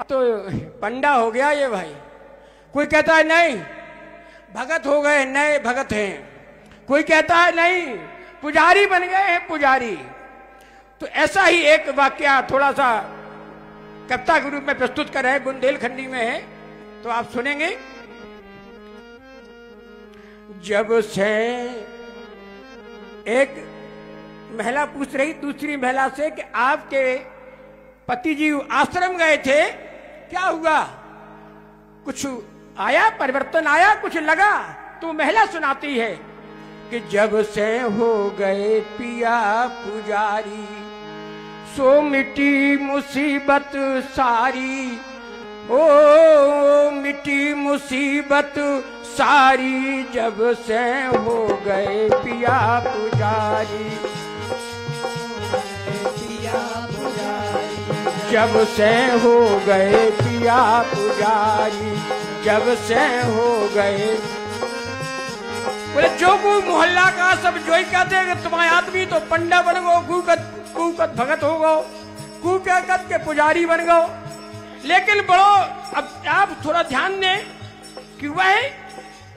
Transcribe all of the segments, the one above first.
तो पंडा हो गया ये भाई। कोई कहता है नहीं भगत हो गए, नए भगत हैं। कोई कहता है नहीं पुजारी बन गए हैं पुजारी। तो ऐसा ही एक वाक्य थोड़ा सा कविता के रूप में प्रस्तुत कर रहे हैं, बुंदेलखंडी में है, तो आप सुनेंगे। जब से एक महिला पूछ रही दूसरी महिला से कि आपके पति जी आश्रम गए थे, क्या हुआ, कुछ आया, परिवर्तन आया, कुछ लगा? तो महिला सुनाती है कि जब से हो गए पिया पुजारी सो मिटी मुसीबत सारी, ओ मिटी मुसीबत सारी, जब से हो गए पिया पुजारी, जब से हो गए पिया पुजारी, जब से हो गए। बोले जो कोई मोहल्ला का सब जो ही कहते हैं कि तुम्हारे आदमी तो पंडा बन गो, कुकत भगत हो गो, कुकत के पुजारी बन गो। लेकिन बड़ो अब आप थोड़ा ध्यान दें कि वह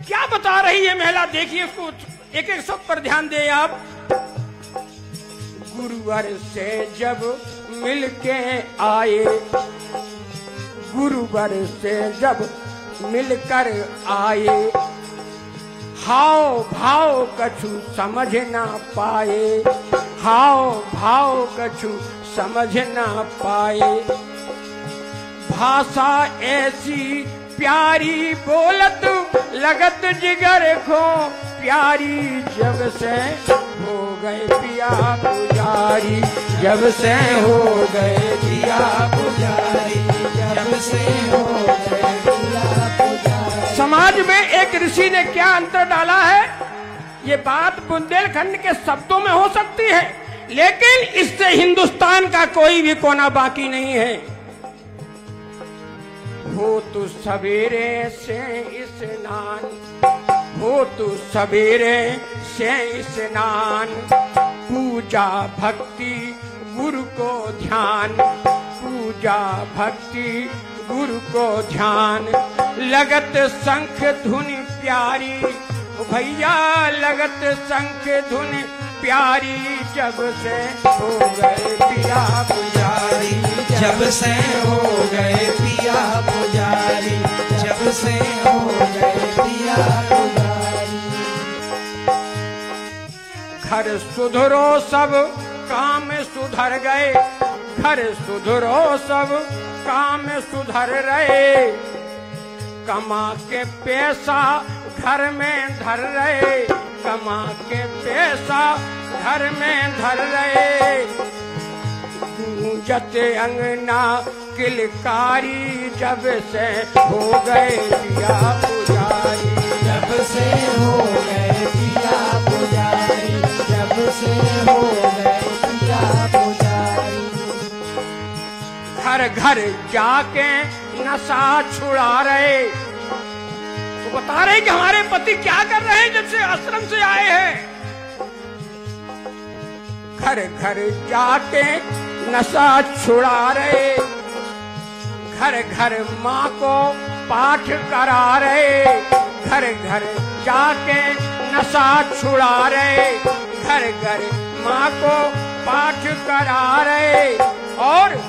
क्या बता रही है महिला, देखिए उसको एक एक शब्द पर ध्यान दें आप। गुरुवर से जब मिलके आए, गुरुवर से जब मिलकर आए, हाव भाव कछु समझ ना पाए, हाव भाव कछु समझ ना पाए। भाषा ऐसी प्यारी बोलत लगत जिगर को प्यारी, जब से हो गए पिया पुजारी, जब से हो गए पिया पुजारी, जब से हो गए पिया पुजारी। समाज में एक ऋषि ने क्या अंतर डाला है, ये बात बुंदेलखंड के शब्दों में हो सकती है, लेकिन इससे हिंदुस्तान का कोई भी कोना बाकी नहीं है। हो तू सवेरे से स्नान, हो तू सवेरे से स्नान, पूजा भक्ति गुरु को ध्यान, पूजा भक्ति गुरु को ध्यान। लगत शंख धुन प्यारी भैया, लगत शंख धुन प्यारी, जब से हो गए पिया पुजारी, जब से हो गए पिया पुजारी, जब से हो गए पिया पुजारी। घर सुधरो सब काम सुधर गए, घर सुधरो सब काम सुधर रहे, कमा के पैसा घर में धर रहे, कमा के पैसा घर में धर रहे। गूंजत अंगना किलकारी, जब से हो गए पिया पुजारी, जब से हो गए पिया पुजारी, जब से हो गए पिया पुजारी। घर घर जाके नशा छुड़ा रहे, तो बता रहे कि हमारे पति क्या कर रहे हैं जब से आश्रम से आए हैं। घर घर जाके नशा छुड़ा रहे, घर घर माँ को पाठ करा रहे, घर घर जाके नशा छुड़ा रहे, घर घर माँ को पाठ करा रहे। और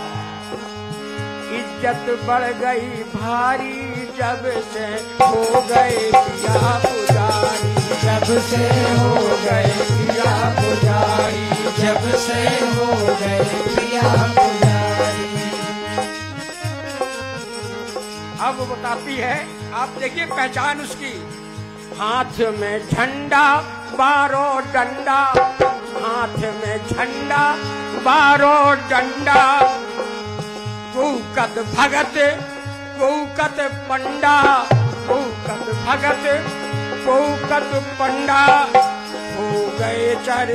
इज्जत बढ़ गई भारी, जब से हो गए पिया पुजारी, जब से हो गए पिया पुजारी, जब से हो गए पिया पुजारी। अब वो बताती है, आप देखिए पहचान उसकी। हाथ में झंडा बारो डंडा, हाथ में झंडा बारो डंडा, कुकत भगत कुकत पंडा, कुकत भगत कुकत पंडा। हो गए चर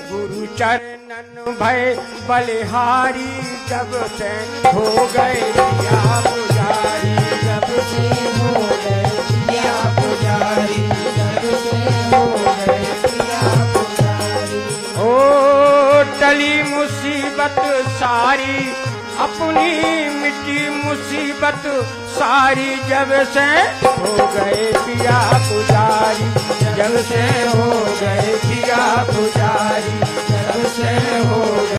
गुरु चरणन भय बलिहारी, जब से हो गए पिया पुजारी, जब से हो गए पिया पुजारी, जब से हो गए पिया पुजारी। ओ टली मुसीबत सारी, अपनी मिट्टी मुसीबत मुसीबत सारी जब से हो गए पिया पुजारी, जब से हो गए पिया पुजारी, जब से हो